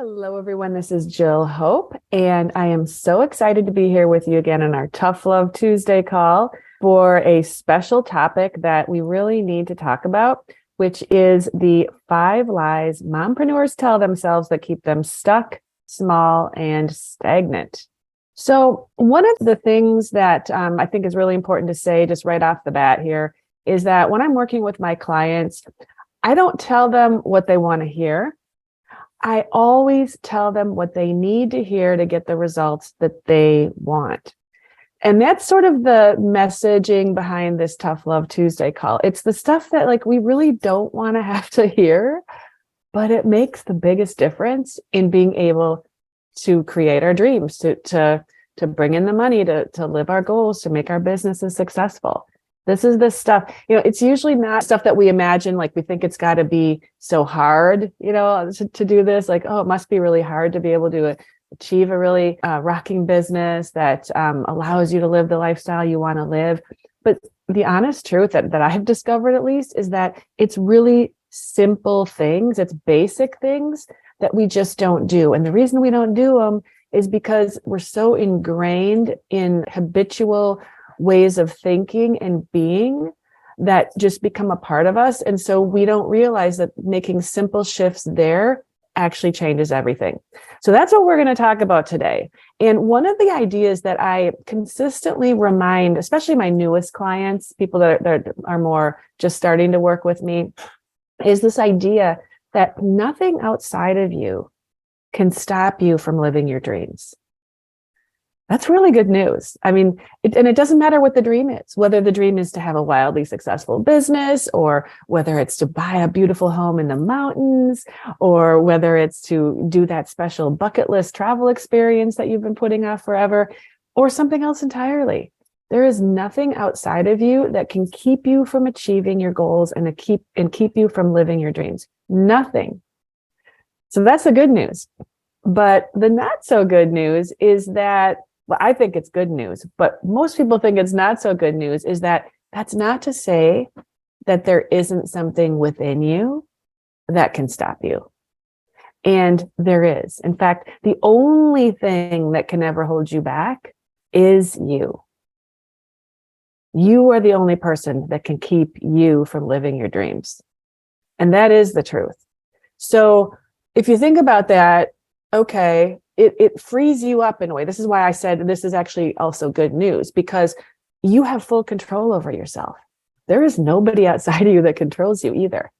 Hello, everyone. This is Jill Hope, and I am so excited to be here with you again on our Tough Love Tuesday call for a special topic that we really need to talk about, which is the 5 lies mompreneurs tell themselves that keep them stuck, small, and stagnant. So one of the things that I think is really important to say just right off the bat here is that when I'm working with my clients, I don't tell them what they want to hear. I always tell them what they need to hear to get the results that they want. And that's sort of the messaging behind this Tough Love Tuesday call. It's the stuff that we really don't want to have to hear, but it makes the biggest difference in being able to create our dreams, to bring in the money, to live our goals, to make our businesses successful. This is the stuff, it's usually not stuff that we imagine, we think it's got to be so hard, to do this. It must be really hard to be able to achieve a really rocking business that allows you to live the lifestyle you want to live. But the honest truth that I've discovered, at least, is that it's really simple things. It's basic things that we just don't do. And the reason we don't do them is because we're so ingrained in habitual ways of thinking and being that just become a part of us. And so we don't realize that making simple shifts there actually changes everything. So that's what we're going to talk about today. And one of the ideas that I consistently remind, especially my newest clients, people that are more just starting to work with me, is this idea that nothing outside of you can stop you from living your dreams. That's really good news. And it doesn't matter what the dream is, whether the dream is to have a wildly successful business, or whether it's to buy a beautiful home in the mountains, or whether it's to do that special bucket list travel experience that you've been putting off forever, or something else entirely. There is nothing outside of you that can keep you from achieving your goals and keep you from living your dreams. Nothing. So that's the good news. But the not so good news is that, well, I think it's good news, but most people think it's not so good news, is that that's not to say that there isn't something within you that can stop you. And there is. In fact, the only thing that can ever hold you back is you. You are the only person that can keep you from living your dreams. And that is the truth. So if you think about that, okay, it frees you up in a way. This is why I said this is actually also good news, because you have full control over yourself. There is nobody outside of you that controls you either.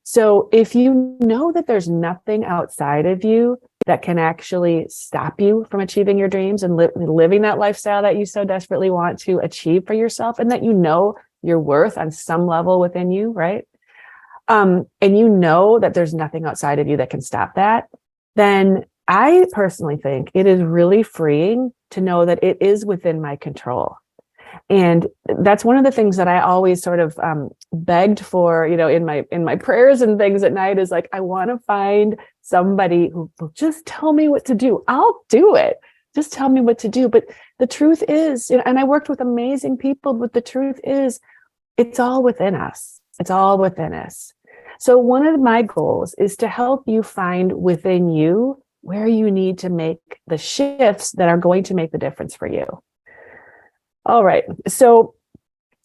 So if you know that there's nothing outside of you that can actually stop you from achieving your dreams and living that lifestyle that you so desperately want to achieve for yourself, and that you know your worth on some level within you, right? And you know that there's nothing outside of you that can stop that, then I personally think it is really freeing to know that it is within my control. And that's one of the things that I always sort of begged for, in my prayers and things at night, is I want to find somebody who will just tell me what to do. I'll do it. Just tell me what to do. But the truth is, and I worked with amazing people, but the truth is, it's all within us. It's all within us. So one of my goals is to help you find within you where you need to make the shifts that are going to make the difference for you. All right. So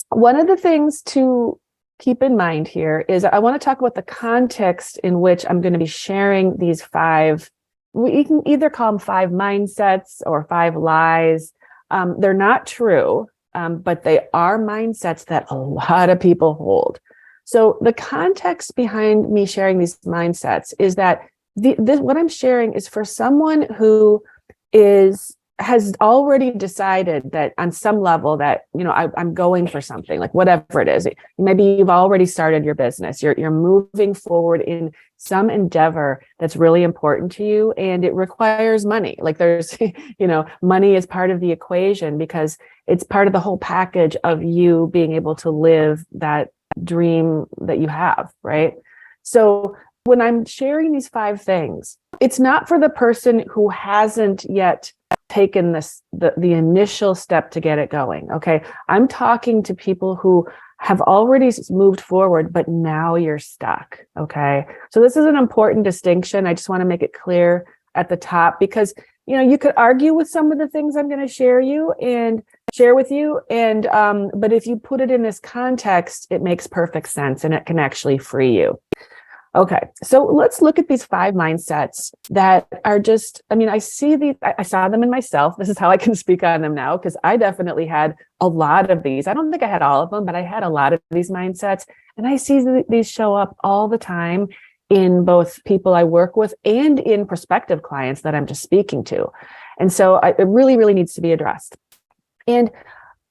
one of the things to keep in mind here is I want to talk about the context in which I'm going to be sharing these 5. We can either call them 5 mindsets or 5 lies. They're not true, but they are mindsets that a lot of people hold. So the context behind me sharing these mindsets is that what I'm sharing is for someone who has already decided that on some level that, I'm going for something, whatever it is. Maybe you've already started your business. You're moving forward in some endeavor that's really important to you, and it requires money. There's, money is part of the equation because it's part of the whole package of you being able to live that dream that you have, right? So when I'm sharing these 5 things, it's not for the person who hasn't yet taken the initial step to get it going. Okay. I'm talking to people who have already moved forward, but now you're stuck. Okay. So this is an important distinction. I just want to make it clear. at the top, because, you could argue with some of the things I'm going to share with you. But if you put it in this context, it makes perfect sense and it can actually free you. Okay, so let's look at these 5 mindsets that are just, I saw them in myself. This is how I can speak on them now, because I definitely had a lot of these. I don't think I had all of them, but I had a lot of these mindsets. And I see these show up all the time in both people I work with and in prospective clients that I'm just speaking to. And so it really, really needs to be addressed. And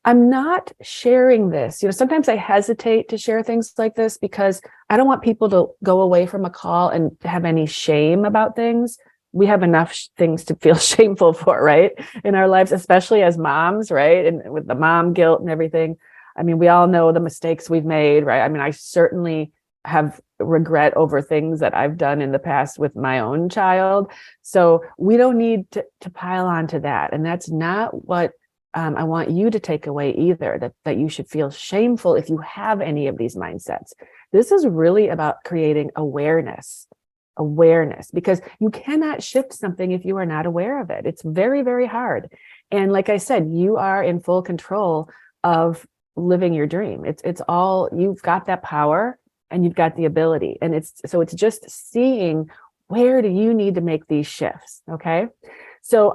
I'm not sharing this. Sometimes I hesitate to share things like this because I don't want people to go away from a call and have any shame about things. We have enough things to feel shameful for, right? In our lives, especially as moms, right? And with the mom guilt and everything. We all know the mistakes we've made, right? I certainly have regret over things that I've done in the past with my own child. So we don't need to pile on to that. And that's not what I want you to take away either, that you should feel shameful if you have any of these mindsets. This is really about creating awareness, because you cannot shift something if you are not aware of it. It's very, very hard. And like I said, you are in full control of living your dream. It's all, you've got that power and you've got the ability. And it's just seeing, where do you need to make these shifts? Okay. So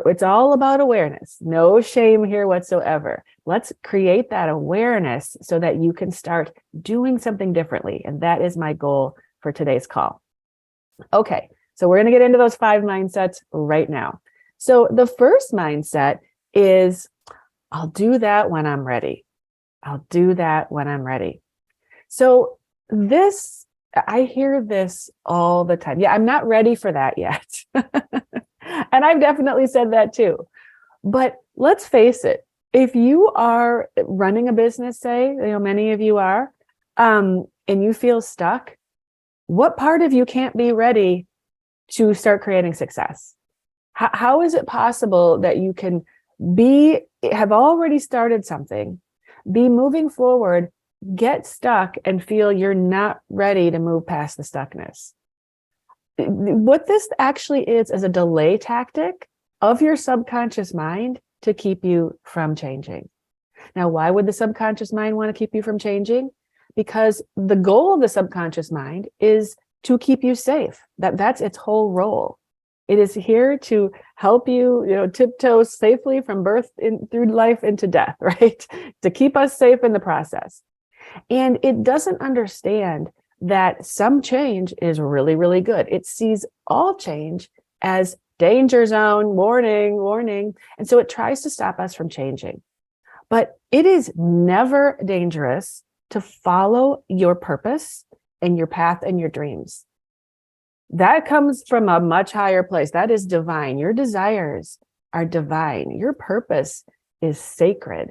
it's all about awareness. No shame here whatsoever. Let's create that awareness so that you can start doing something differently. And that is my goal for today's call. Okay, so we're going to get into those 5 mindsets right now. So the first mindset is, I'll do that when I'm ready. I'll do that when I'm ready. So I hear this all the time. Yeah, I'm not ready for that yet. And I've definitely said that too. But let's face it, if you are running a business, say, many of you are, and you feel stuck, what part of you can't be ready to start creating success? How is it possible that you can have already started something, be moving forward, get stuck, and feel you're not ready to move past the stuckness? What this actually is a delay tactic of your subconscious mind to keep you from changing. Now, why would the subconscious mind want to keep you from changing? Because the goal of the subconscious mind is to keep you safe. That's its whole role. It is here to help you, tiptoe safely from birth through life into death, right? To keep us safe in the process. And it doesn't understand that some change is really, really good. It sees all change as danger zone, warning, warning. And so it tries to stop us from changing. But it is never dangerous to follow your purpose and your path and your dreams. That comes from a much higher place. That is divine. Your desires are divine. Your purpose is sacred.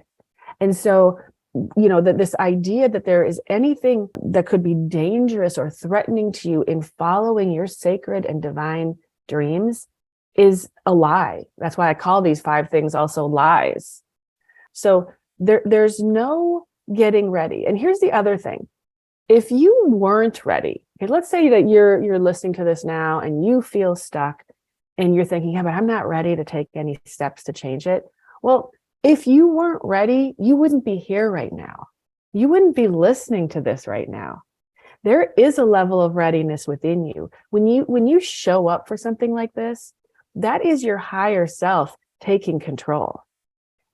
And so that this idea that there is anything that could be dangerous or threatening to you in following your sacred and divine dreams is a lie. That's why I call these 5 things also lies. So there's no getting ready. And here's the other thing. If you weren't ready, okay, let's say that you're listening to this now and you feel stuck and you're thinking, yeah, but I'm not ready to take any steps to change it. Well, if you weren't ready, you wouldn't be here right now. You wouldn't be listening to this right now. There is a level of readiness within you. When you show up for something like this, that is your higher self taking control.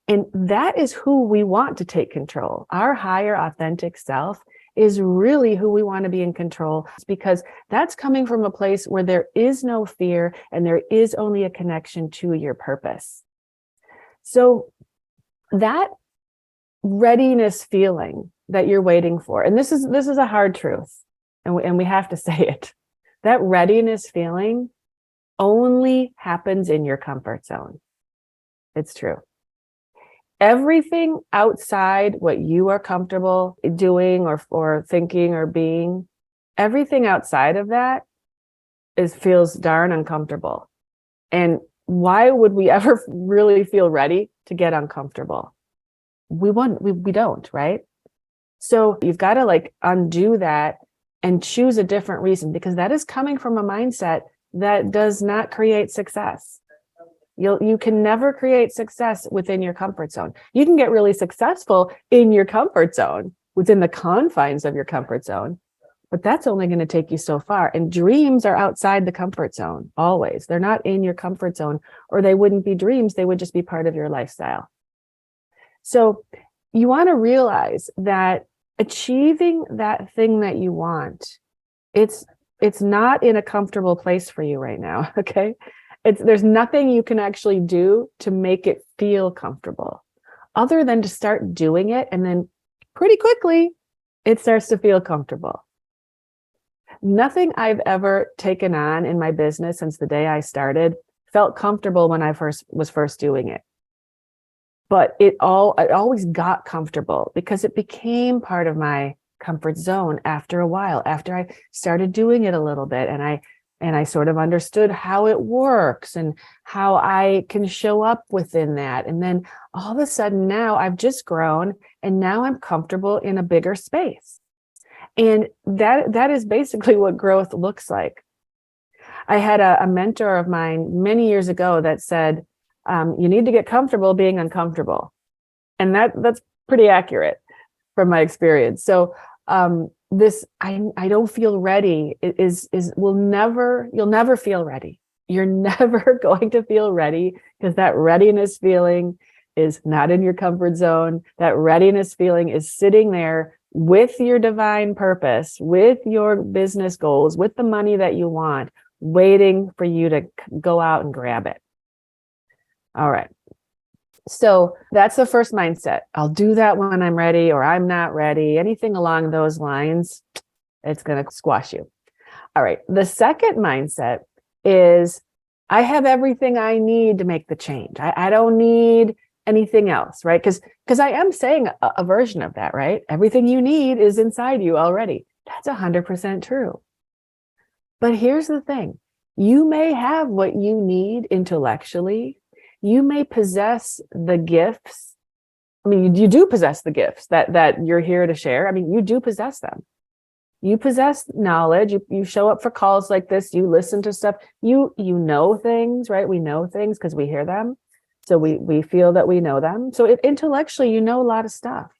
And that is who we want to take control. Our higher authentic self is really who we want to be in control, because that's coming from a place where there is no fear and there is only a connection to your purpose. So that readiness feeling that you're waiting for, and this is a hard truth, and we have to say it, that readiness feeling only happens in your comfort zone. It's true. Everything outside what you are comfortable doing or thinking or being, everything outside of that feels darn uncomfortable. And why would we ever really feel ready to get uncomfortable? We don't, right? So you've got to undo that and choose a different reason, because that is coming from a mindset that does not create success. You can never create success within your comfort zone. You can get really successful in your comfort zone, within the confines of your comfort zone, but that's only going to take you so far. And dreams are outside the comfort zone, always. They're not in your comfort zone, or they wouldn't be dreams. They would just be part of your lifestyle. So you want to realize that achieving that thing that you want, it's not in a comfortable place for you right now, okay? There's nothing you can actually do to make it feel comfortable other than to start doing it. And then pretty quickly, it starts to feel comfortable. Nothing I've ever taken on in my business since the day I started felt comfortable when I was first doing it. But it always got comfortable because it became part of my comfort zone after a while, after I started doing it a little bit, and I sort of understood how it works and how I can show up within that. And then all of a sudden now I've just grown, and now I'm comfortable in a bigger space. And that is basically what growth looks like. I had a mentor of mine many years ago that said, you need to get comfortable being uncomfortable. And that's pretty accurate from my experience. So this I don't feel ready you'll never feel ready. You're never going to feel ready, because that readiness feeling is not in your comfort zone. That readiness feeling is sitting there with your divine purpose, with your business goals, with the money that you want, waiting for you to go out and grab it. All right. So that's the first mindset. I'll do that when I'm ready, or I'm not ready. Anything along those lines, it's going to squash you. All right. The second mindset is, I have everything I need to make the change. I don't need anything else, right? Because I am saying a version of that, right? Everything you need is inside you already. That's 100% true. But here's the thing. You may have what you need intellectually. You may possess the gifts. I mean, you do possess the gifts that you're here to share. I mean, you do possess them. You possess knowledge. You show up for calls like this. You listen to stuff. You know things, right? We know things because we hear them. So we feel that we know them. So intellectually, you know a lot of stuff.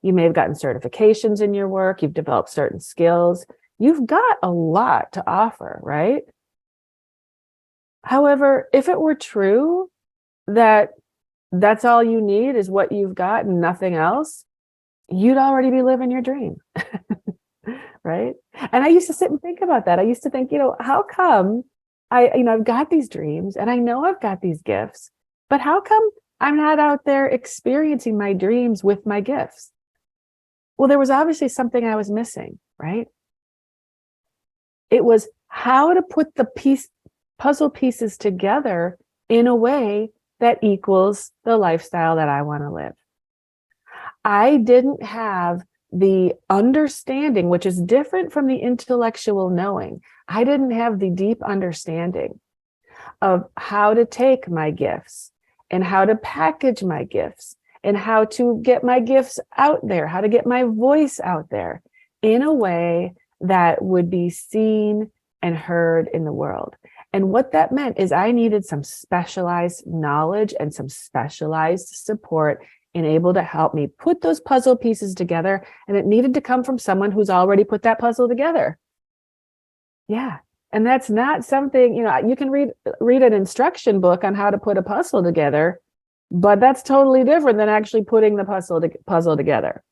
You may have gotten certifications in your work. You've developed certain skills. You've got a lot to offer, right? However, if it were true that that's all you need is what you've got and nothing else, you'd already be living your dream, right? And I used to sit and think about that. I used to think, how come I've got these dreams and I know I've got these gifts, but how come I'm not out there experiencing my dreams with my gifts? Well, there was obviously something I was missing, right? It was how to put the puzzle pieces together in a way that equals the lifestyle that I want to live. I didn't have the understanding, which is different from the intellectual knowing. I didn't have the deep understanding of how to take my gifts and how to package my gifts and how to get my gifts out there, how to get my voice out there in a way that would be seen and heard in the world. And what that meant is I needed some specialized knowledge and some specialized support and able to help me put those puzzle pieces together. And it needed to come from someone who's already put that puzzle together. Yeah. And that's not something, you can read an instruction book on how to put a puzzle together, but that's totally different than actually putting the puzzle together.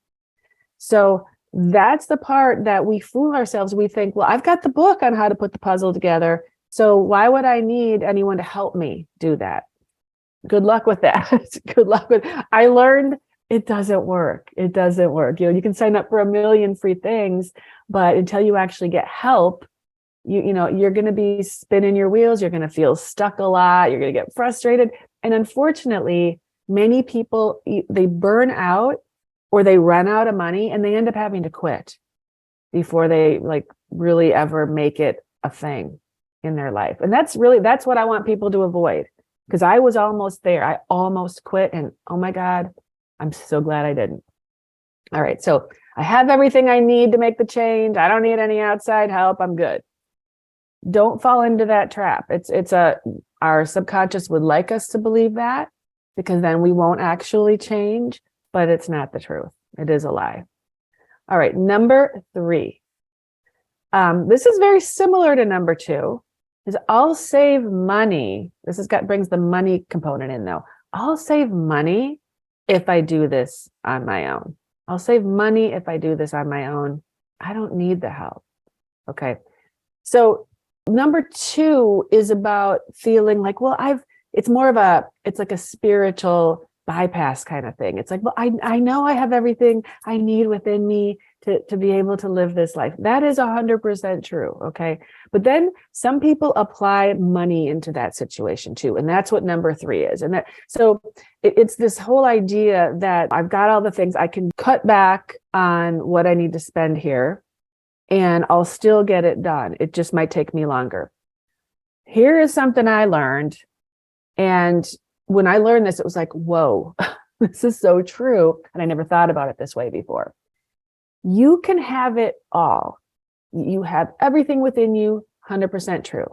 So that's the part that we fool ourselves. We think, well, I've got the book on how to put the puzzle together, so why would I need anyone to help me do that? Good luck with that. Good luck with. I learned it doesn't work. It doesn't work. You can sign up for a million free things, but until you actually get help, you're going to be spinning your wheels. You're going to feel stuck a lot. You're going to get frustrated. And unfortunately, many people, they burn out or they run out of money and they end up having to quit before they really ever make it a thing in their life. And that's what I want people to avoid, because I was almost there. I almost quit. And oh my God, I'm so glad I didn't. All right. So I have everything I need to make the change. I don't need any outside help. I'm good. don't fall into that trap. Our subconscious would like us to believe that, because then we won't actually change, but it's not the truth. It is a lie. All right, number 3. This is very similar to number 2. Is I'll save money. Brings the money component in though. I'll save money if I do this on my own. I'll save money if I do this on my own. I don't need the help. Okay. So number 2 is about feeling like, well, it's like a spiritual bypass kind of thing. It's like, well, I know I have everything I need within me to be able to live this life. That is 100% true. Okay. But then some people apply money into that situation too. And that's what number 3 is. And it's this whole idea that I've got all the things I can cut back on what I need to spend here, and I'll still get it done. It just might take me longer. Here is something I learned. And when I learned this, it was like, whoa, this is so true. And I never thought about it this way before. You can have it all. You have everything within you, 100% true.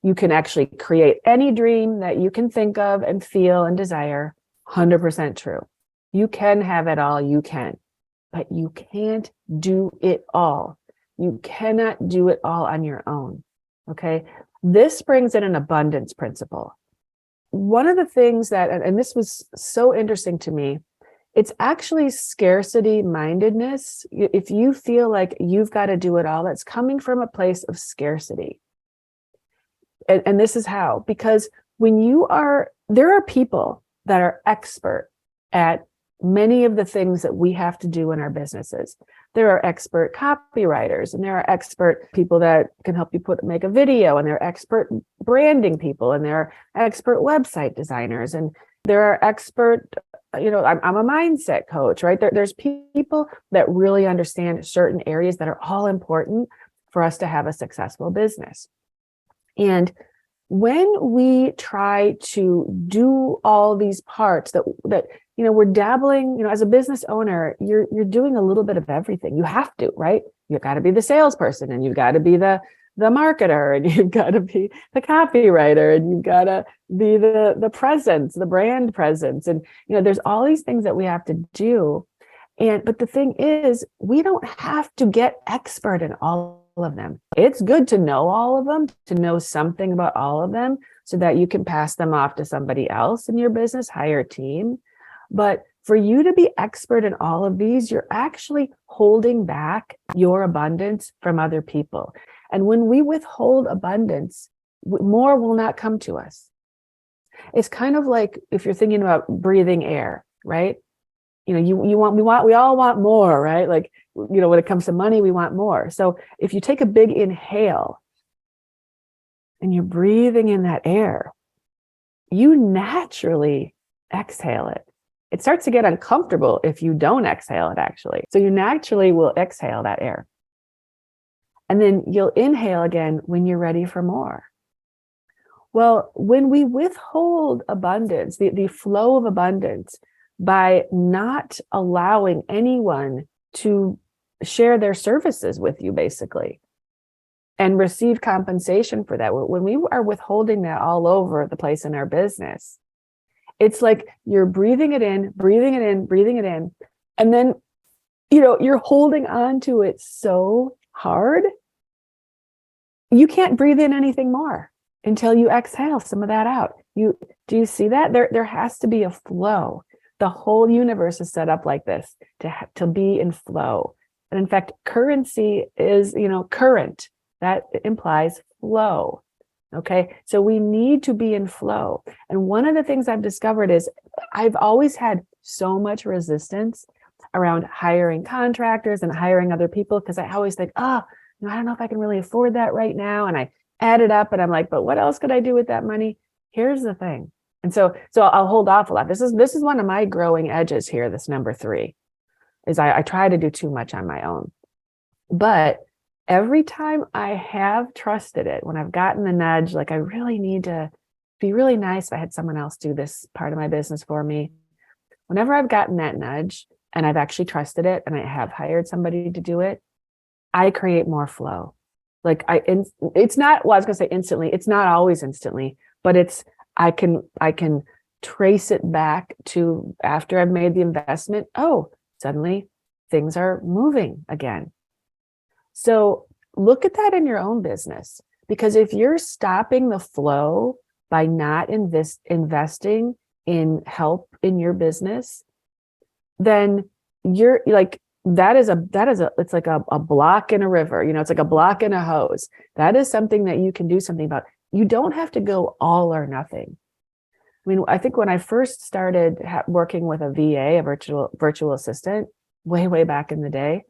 You can actually create any dream that you can think of and feel and desire, 100% true. You can have it all, you can, but you can't do it all. You cannot do it all on your own, okay? This brings in an abundance principle. One of the things and this was so interesting to me, it's actually scarcity mindedness. If you feel like you've got to do it all, that's coming from a place of scarcity. And this is how, because there are people that are expert at many of the things that we have to do in our businesses. There are expert copywriters, and there are expert people that can help you make a video, and there are expert branding people, and there are expert website designers, and there are expert, I'm a mindset coach, right? There's people that really understand certain areas that are all important for us to have a successful business. And when we try to do all these parts that we're dabbling, as a business owner, you're doing a little bit of everything. You have to, right? You've got to be the salesperson, and you've got to be the marketer, and you've got to be the copywriter, and you've got to be the presence, the brand presence. And, there's all these things that we have to do. But the thing is, we don't have to get expert in all of them. It's good to know all of them, to know something about all of them, so that you can pass them off to somebody else in your business, hire a team. But for you to be expert in all of these, you're actually holding back your abundance from other people. And when we withhold abundance, more will not come to us. It's kind of like if you're thinking about breathing air, right? We all want more, right? Like, when it comes to money, we want more. So if you take a big inhale and you're breathing in that air, you naturally exhale it. It starts to get uncomfortable if you don't exhale it, actually. So you naturally will exhale that air. And then you'll inhale again when you're ready for more. Well, when we withhold abundance, the flow of abundance, by not allowing anyone to share their services with you, basically, and receive compensation for that. When we are withholding that all over the place in our business, it's like you're breathing it in, breathing it in, breathing it in. And then, you're holding on to it so hard, you can't breathe in anything more until you exhale some of that out. Do you see that? There has to be a flow. The whole universe is set up like this to be in flow. And in fact, currency is, current. That implies flow. Okay. So we need to be in flow. And one of the things I've discovered is I've always had so much resistance around hiring contractors and hiring other people, because I always think, I don't know if I can really afford that right now. And I add it up and I'm like, but what else could I do with that money? Here's the thing. And so I'll hold off a lot. This is one of my growing edges here. This number 3 is I try to do too much on my own. But every time I have trusted it, when I've gotten the nudge, like I really need to be really nice if I had someone else do this part of my business for me. Whenever I've gotten that nudge and I've actually trusted it and I have hired somebody to do it, I create more flow. It's not, well, I was gonna say instantly, it's not always instantly, but I can trace it back to after I've made the investment. Oh, suddenly things are moving again. So look at that in your own business, because if you're stopping the flow by not investing in help in your business, then you're like, it's like a block in a river, it's like a block in a hose. That is something that you can do something about. You don't have to go all or nothing. I mean, I think when I first started working with a VA, a virtual assistant, way back in the day,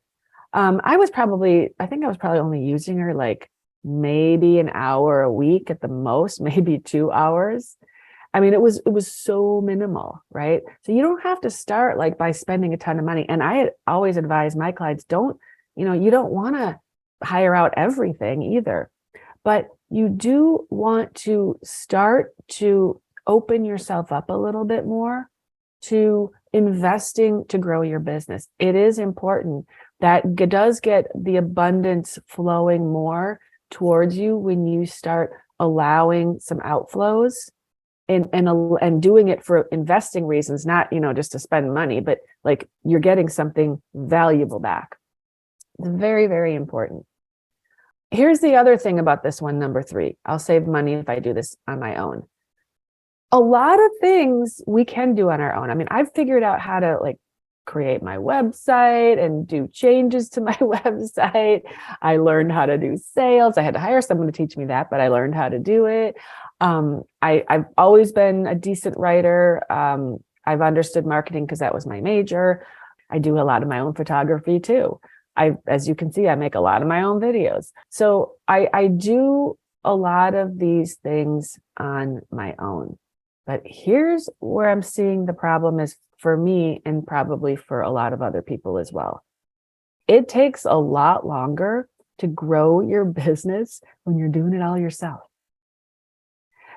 I was probably only using her like maybe an hour a week at the most, maybe 2 hours. I mean, it was so minimal, right? So you don't have to start like by spending a ton of money. And I always advise my clients, you don't want to hire out everything either, but you do want to start to open yourself up a little bit more to investing to grow your business. It is important that does get the abundance flowing more towards you when you start allowing some outflows and doing it for investing reasons, not, just to spend money, but like you're getting something valuable back. It's very, very important. Here's the other thing about this one, number 3. I'll save money if I do this on my own. A lot of things we can do on our own. I mean, I've figured out how to like create my website and do changes to my website. I learned how to do sales. I had to hire someone to teach me that, but I learned how to do it. I've always been a decent writer. I've understood marketing because that was my major. I do a lot of my own photography too. As you can see, I make a lot of my own videos. So I do a lot of these things on my own. But here's where I'm seeing the problem is for me and probably for a lot of other people as well. It takes a lot longer to grow your business when you're doing it all yourself.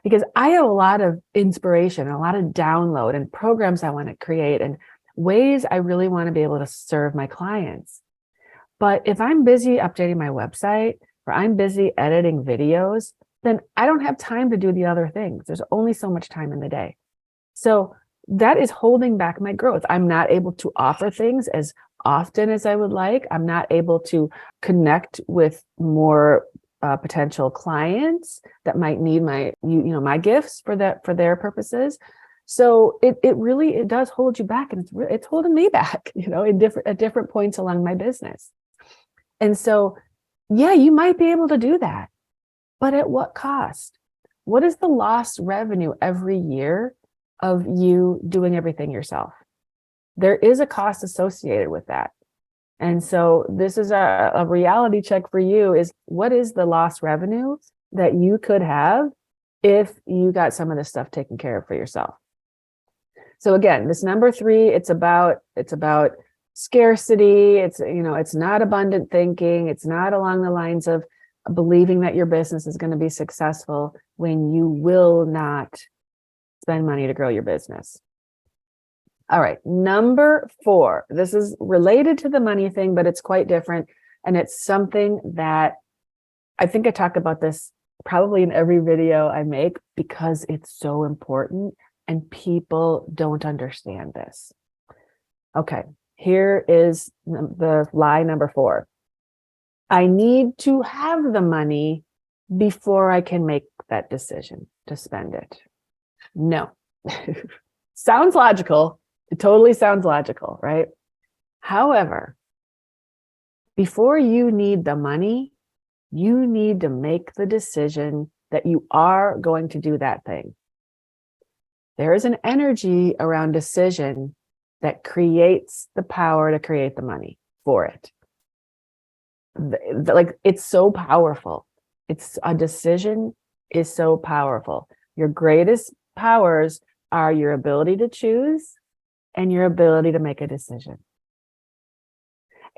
Because I have a lot of inspiration, a lot of download and programs I want to create and ways I really want to be able to serve my clients. But if I'm busy updating my website or I'm busy editing videos, then I don't have time to do the other things. There's only so much time in the day. So that is holding back my growth. I'm not able to offer things as often as I would like. I'm not able to connect with more potential clients that might need my gifts for their purposes. So it does hold you back, and it's holding me back, at different points along my business. And so, yeah, you might be able to do that, but at what cost? What is the lost revenue every year of you doing everything yourself? There is a cost associated with that. And so this is a reality check for you is what is the lost revenue that you could have if you got some of this stuff taken care of for yourself? So again, this number 3, it's about scarcity. It's not abundant thinking. It's not along the lines of believing that your business is going to be successful when you will not spend money to grow your business. All right, number 4. This is related to the money thing, but it's quite different. And it's something that I think I talk about this probably in every video I make because it's so important and people don't understand this. Okay, here is the lie number 4. I need to have the money before I can make that decision to spend it. No. Sounds logical. It totally sounds logical, right? However, before you need the money, you need to make the decision that you are going to do that thing. There is an energy around decision that creates the power to create the money for it. Like, it's so powerful. A decision is so powerful. Your greatest powers are your ability to choose and your ability to make a decision.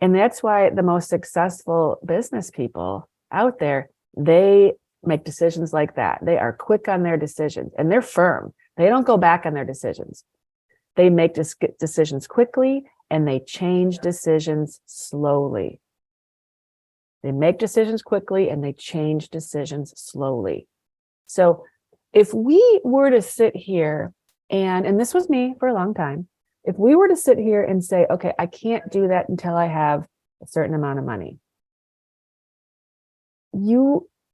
And that's why the most successful business people out there, they make decisions like that. They are quick on their decisions and they're firm. They don't go back on their decisions. They make decisions quickly and they change decisions slowly. They make decisions quickly and they change decisions slowly. So if we were to sit here and this was me for a long time, if we were to sit here and say, okay, I can't do that until I have a certain amount of money,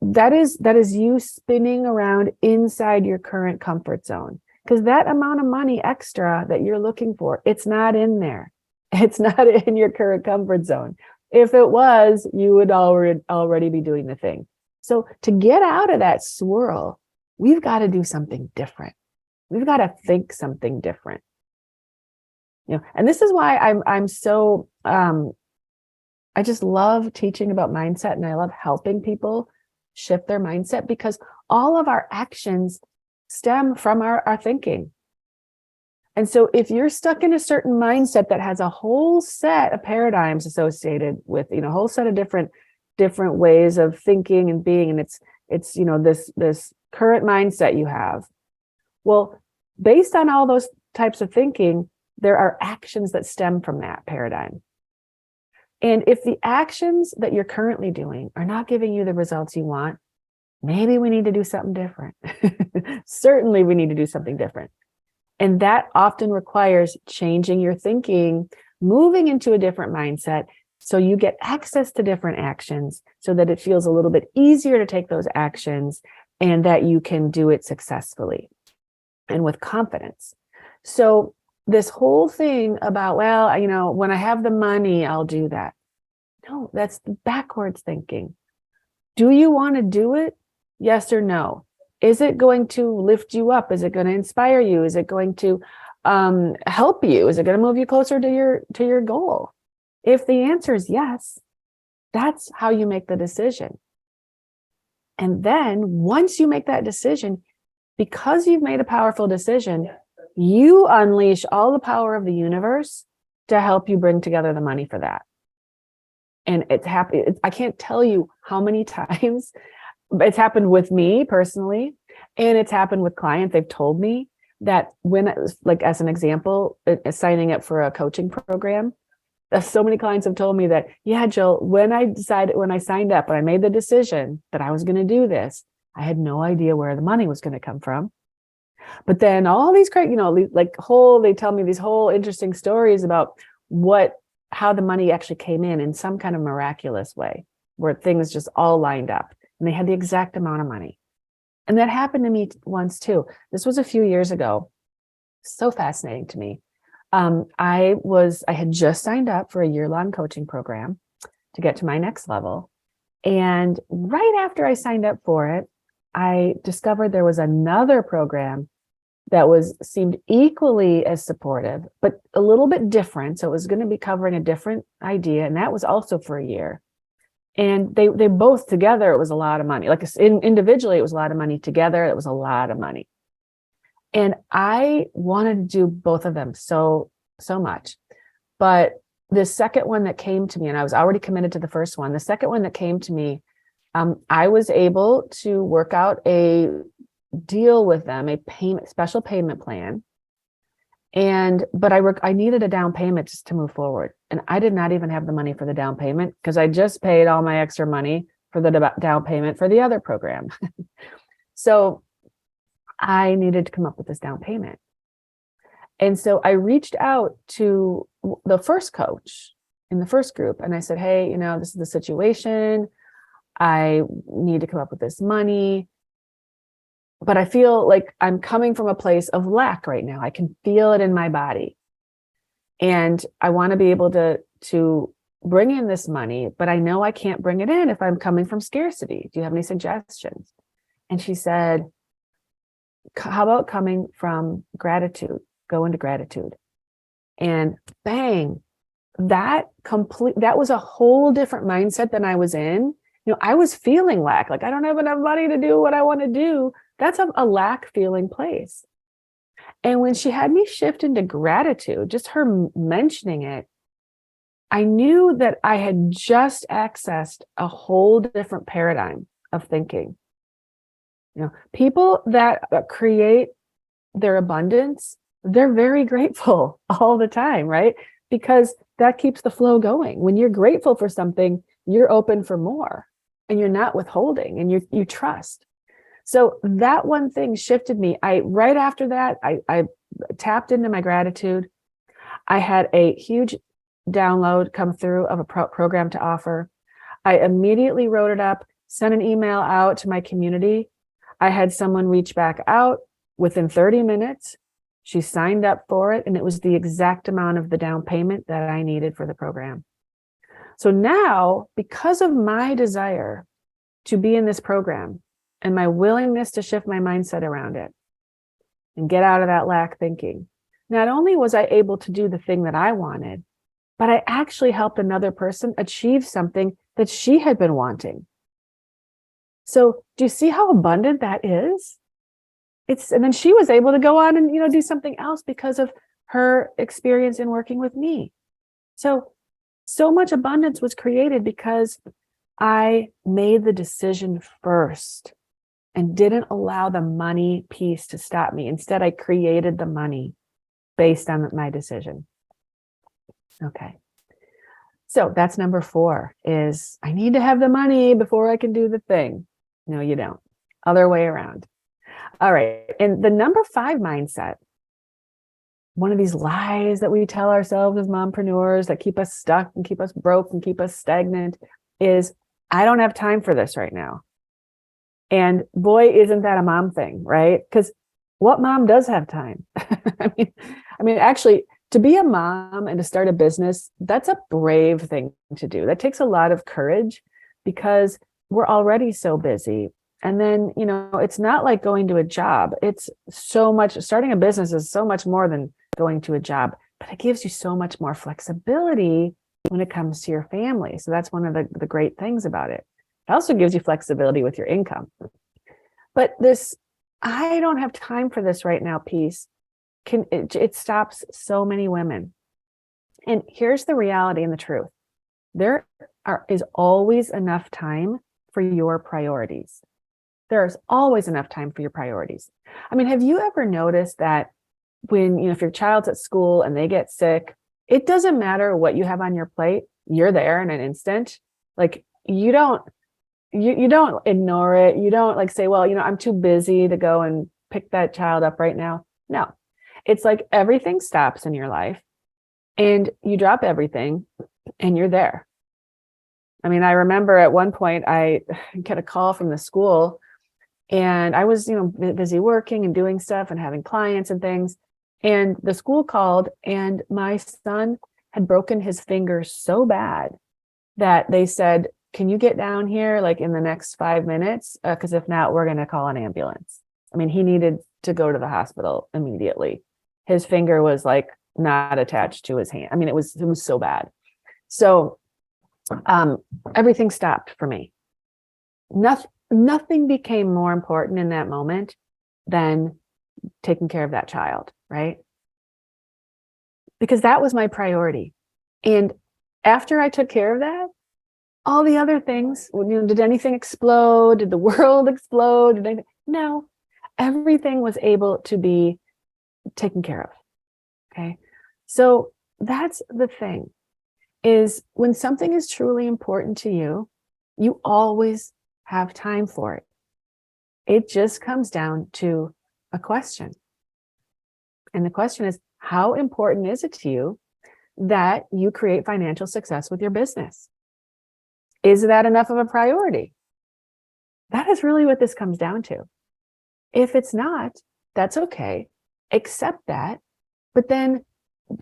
that is you spinning around inside your current comfort zone, because that amount of money extra that you're looking for, it's not in there. It's not in your current comfort zone. If it was, you would already be doing the thing. So to get out of that swirl, we've got to do something different. We've got to think something different. And this is why I'm so I just love teaching about mindset, and I love helping people shift their mindset, because all of our actions stem from our thinking. And so if you're stuck in a certain mindset that has a whole set of paradigms associated with, a whole set of different ways of thinking and being, and it's this current mindset you have, well, based on all those types of thinking, there are actions that stem from that paradigm. And if the actions that you're currently doing are not giving you the results you want, maybe we need to do something different. Certainly we need to do something different. And that often requires changing your thinking, moving into a different mindset, so you get access to different actions, so that it feels a little bit easier to take those actions and that you can do it successfully and with confidence. So this whole thing about, well, when I have the money, I'll do that. No, that's backwards thinking. Do you want to do it? Yes or no? Is it going to lift you up? Is it going to inspire you? Is it going to help you? Is it going to move you closer to your goal? If the answer is yes, that's how you make the decision. And then once you make that decision, because you've made a powerful decision, you unleash all the power of the universe to help you bring together the money for that. And I can't tell you how many times it's happened with me personally, and it's happened with clients. They've told me that when, like, as an example, signing up for a coaching program, so many clients have told me that, yeah, Jill, when I signed up, when I made the decision that I was going to do this, I had no idea where the money was going to come from. But then all these great, they tell me these whole interesting stories about how the money actually came in some kind of miraculous way, where things just all lined up and they had the exact amount of money. And that happened to me once too. This was a few years ago. So fascinating to me. I had just signed up for a year-long coaching program to get to my next level. And right after I signed up for it, I discovered there was another program that seemed equally as supportive, but a little bit different. So it was going to be covering a different idea. And that was also for a year. And they both together, it was a lot of money. Like individually, it was a lot of money. Together, it was a lot of money. And I wanted to do both of them so much. But the second one that came to me, and I was already committed to the first one, the second one that came to me, I was able to work out a deal with them, a special payment plan. But I needed a down payment just to move forward. And I did not even have the money for the down payment, because I just paid all my extra money for the down payment for the other program. So I needed to come up with this down payment. And so I reached out to the first coach in the first group, and I said, hey, this is the situation. I need to come up with this money, but I feel like I'm coming from a place of lack right now. I can feel it in my body. And I want to be able to bring in this money, but I know I can't bring it in if I'm coming from scarcity. Do you have any suggestions? And she said, how about coming from gratitude? Go into gratitude. And bang, that was a whole different mindset than I was in. I was feeling lack, like I don't have enough money to do what I want to do. That's a lack feeling place. And when she had me shift into gratitude, just her mentioning it, I knew that I had just accessed a whole different paradigm of thinking. People that create their abundance, they're very grateful all the time, right? Because that keeps the flow going. When you're grateful for something, you're open for more and you're not withholding and you trust. So that one thing shifted me. Right after that, I tapped into my gratitude. I had a huge download come through of a program to offer. I immediately wrote it up, sent an email out to my community. I had someone reach back out within 30 minutes. She signed up for it, and it was the exact amount of the down payment that I needed for the program. So now, because of my desire to be in this program and my willingness to shift my mindset around it and get out of that lack thinking, not only was I able to do the thing that I wanted, but I actually helped another person achieve something that she had been wanting. So do you see how abundant that is? And then she was able to go on and, do something else because of her experience in working with me. So much abundance was created because I made the decision first and didn't allow the money piece to stop me. Instead, I created the money based on my decision. Okay. So that's number 4 is I need to have the money before I can do the thing. No, you don't. Other way around. All right. And the number 5 mindset, one of these lies that we tell ourselves as mompreneurs that keep us stuck and keep us broke and keep us stagnant is, I don't have time for this right now. And boy, isn't that a mom thing, right? Because what mom does have time? I mean, actually, to be a mom and to start a business, that's a brave thing to do. That takes a lot of courage because we're already so busy. And then, it's not like going to a job. It's so much, starting a business is so much more than going to a job, but it gives you so much more flexibility when it comes to your family. So that's one of the great things about it. It also gives you flexibility with your income. But this, I don't have time for this right now piece, it stops so many women. And here's the reality and the truth. There is always enough time for your priorities. There's always enough time for your priorities. I mean, have you ever noticed that when, if your child's at school and they get sick, it doesn't matter what you have on your plate, you're there in an instant. Like you don't ignore it. You don't say, well, I'm too busy to go and pick that child up right now. No, it's like everything stops in your life and you drop everything and you're there. I mean, I remember at one point I get a call from the school and I was, busy working and doing stuff and having clients and things. And the school called and my son had broken his finger so bad that they said, can you get down here in the next 5 minutes? Because if not, we're going to call an ambulance. I mean, he needed to go to the hospital immediately. His finger was not attached to his hand. I mean, it was so bad. So everything stopped for me. Nothing became more important in that moment than taking care of that child, right? Because that was my priority. And after I took care of that, all the other things, did anything explode? Did the world explode? No, everything was able to be taken care of. Okay. So that's the thing, is when something is truly important to you, you always have time for it. It just comes down to a question. And the question is, how important is it to you that you create financial success with your business? Is that enough of a priority? That is really what this comes down to. If it's not, that's okay. Accept that. But then,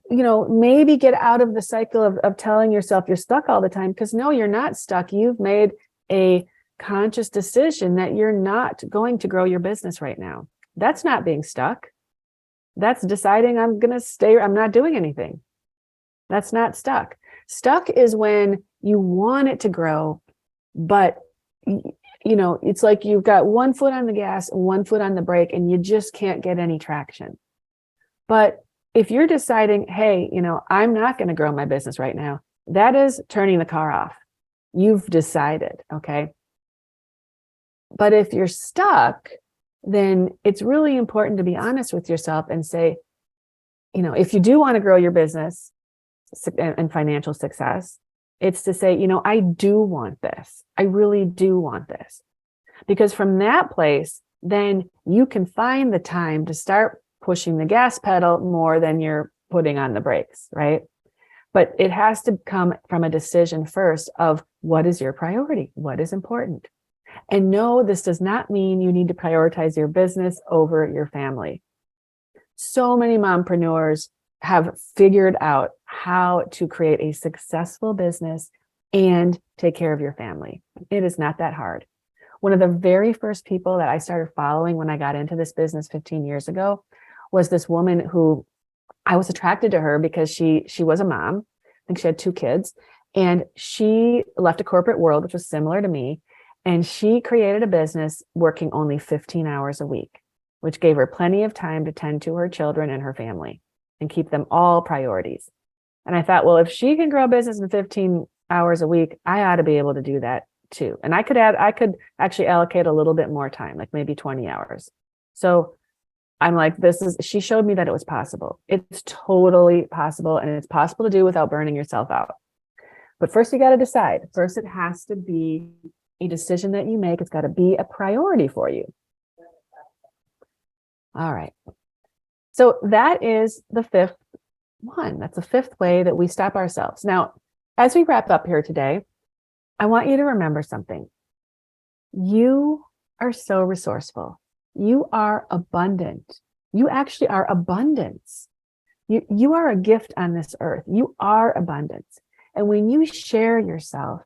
maybe get out of the cycle of telling yourself you're stuck all the time, because no, you're not stuck. You've made a conscious decision that you're not going to grow your business right now. That's not being stuck. That's deciding I'm going to stay. I'm not doing anything. That's not stuck. Stuck is when you want it to grow, but it's like you've got one foot on the gas and one foot on the brake and you just can't get any traction. But if you're deciding, hey, I'm not going to grow my business right now, that is turning the car off. You've decided, okay? But if you're stuck, then it's really important to be honest with yourself and say, if you do want to grow your business and financial success, It's to say, I do want this. I really do want this. Because from that place, then you can find the time to start pushing the gas pedal more than you're putting on the brakes, right? But it has to come from a decision first of what is your priority? What is important? And no, this does not mean you need to prioritize your business over your family. So many mompreneurs have figured out how to create a successful business and take care of your family. It is not that hard. One of the very first people that I started following when I got into this business 15 years ago was this woman who I was attracted to her because she was a mom. I think she had 2 kids, and she left a corporate world, which was similar to me. And she created a business working only 15 hours a week, which gave her plenty of time to tend to her children and her family and keep them all priorities. And I thought, well, if she can grow a business in 15 hours a week, I ought to be able to do that too. And I could actually allocate a little bit more time, like maybe 20 hours. So I'm like, she showed me that it was possible. It's totally possible, and it's possible to do without burning yourself out. But first you got to decide. First, it has to be a decision that you make. It's got to be a priority for you. All right. So that is the 5th one. That's the 5th way that we stop ourselves. Now, as we wrap up here today, I want you to remember something. You are so resourceful. You are abundant. You actually are abundance. You are a gift on this earth. You are abundance. And when you share yourself,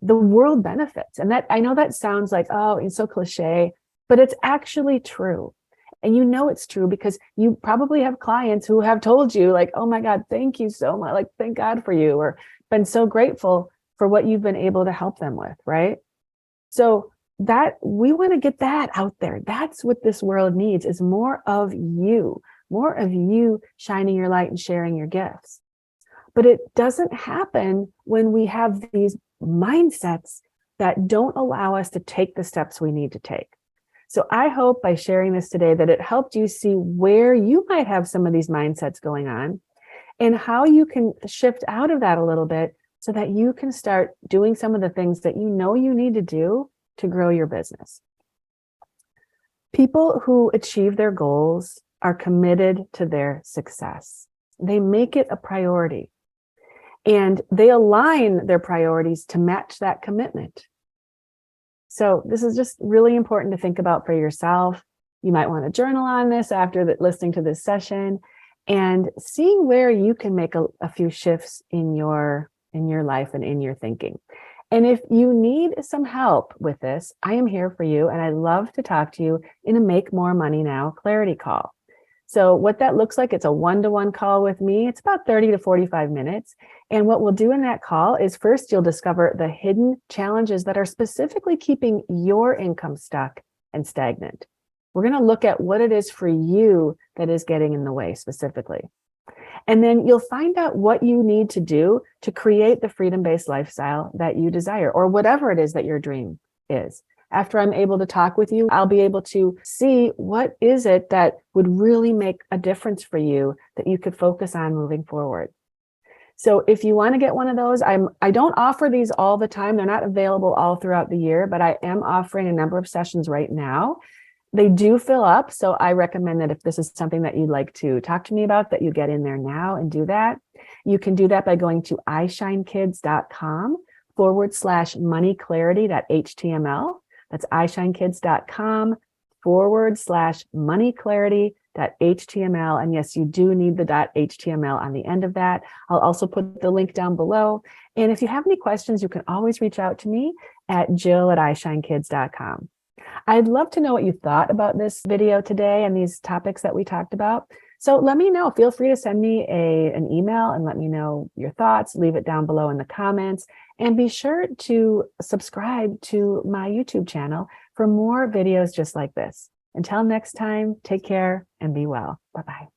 the world benefits. And that, I know that sounds like, oh, it's so cliche, but it's actually true. And it's true because you probably have clients who have told you like, oh my God, thank you so much. Like, thank God for you, or been so grateful for what you've been able to help them with, right? So that we want to get that out there. That's what this world needs, is more of you shining your light and sharing your gifts. But it doesn't happen when we have these mindsets that don't allow us to take the steps we need to take. So I hope by sharing this today that it helped you see where you might have some of these mindsets going on and how you can shift out of that a little bit so that you can start doing some of the things that you need to do to grow your business. People who achieve their goals are committed to their success. They make it a priority, and they align their priorities to match that commitment. So this is just really important to think about for yourself. You might want to journal on this after listening to this session and seeing where you can make a few shifts in your life and in your thinking. And if you need some help with this, I am here for you. And I love to talk to you in a Make More Money Now clarity call. So what that looks like, it's a 1-to-1 call with me. It's about 30 to 45 minutes. And what we'll do in that call is first, you'll discover the hidden challenges that are specifically keeping your income stuck and stagnant. We're going to look at what it is for you that is getting in the way specifically. And then you'll find out what you need to do to create the freedom-based lifestyle that you desire, or whatever it is that your dream is. After I'm able to talk with you, I'll be able to see what is it that would really make a difference for you that you could focus on moving forward. So if you want to get one of those, I don't offer these all the time. They're not available all throughout the year, but I am offering a number of sessions right now. They do fill up. So I recommend that if this is something that you'd like to talk to me about, that you get in there now and do that. You can do that by going to ishinekids.com/moneyclarity.html. That's ishinekids.com/moneyclarity.html. And yes, you do need the .html on the end of that. I'll also put the link down below. And if you have any questions, you can always reach out to me at jill@ishinekids.com. I'd love to know what you thought about this video today and these topics that we talked about. So let me know. Feel free to send me an email and let me know your thoughts. Leave it down below in the comments. And be sure to subscribe to my YouTube channel for more videos just like this. Until next time, take care and be well. Bye-bye.